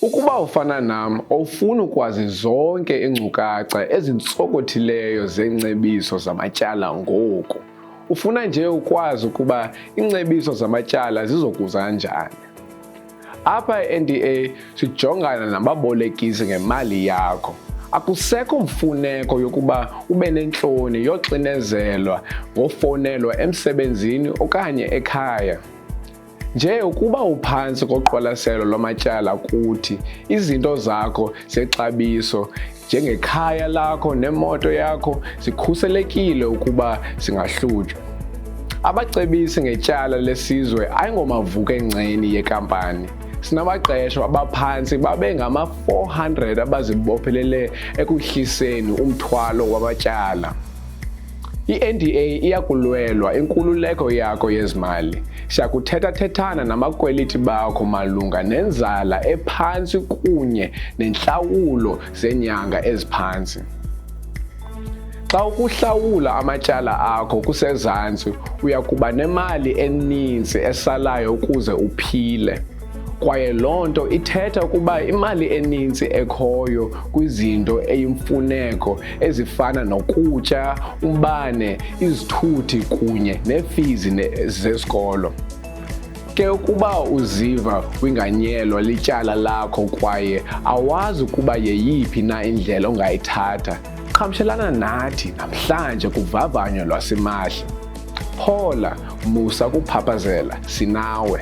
Ukuba ufana nam awufuni ukwazi zonke iinkcukacha ezintsokothileyo zeengcebiso zamatyala ngoku, ufuna nje ukwazi ukuba iingcebiso zamatyala zizokuza njani. Apha e-NDA sijongana nababolekisi ngemali yakho. Akusekho mfuneko yokuba ube nentloni yoxinezelwa ngofowunelwa emsebenzini okanye ekhaya. Nje ukuba uphantsi koqwalaselo lwamatyala kuthi izinto zakho zexabiso njengekhaya lakho nemoto yakho zikhuselekile ukuba zingahlutywa. Abacebisi ngetyala lesizwe ayingomavukenceni yekampani. Sinabaqeshwa abaphantsi babe ngama-400 abazibophelele ekuhliseni umthwalo wamatyala. I-NDA iyakulwelwa inkululeko yakho yezimali. Siyakuthetha-thethana namakweliti bakho malunga nenzala ephantsi kunye nentlawulo zenyanga eziphantsi. Xa ukuhlawula amatyala akho kusezantsi, uya kuba nemali eninzi esalayo ukuze uphile. Kwaye loo nto ithetha ukuba imali eninzi ekhoyo kwizinto eyimfuneko ezifana nokutya, umbane, izithuthi kunye neefizi zesikolo. Ke ukuba uziva winganyelwa lityala lakho kwaye awazi ukuba yeyiphi na indlela ongayithatha, qhagamshelana nathi namhlanje kuvavanyo lwasimahla. Phola, musa kuphaphazela, sinawe.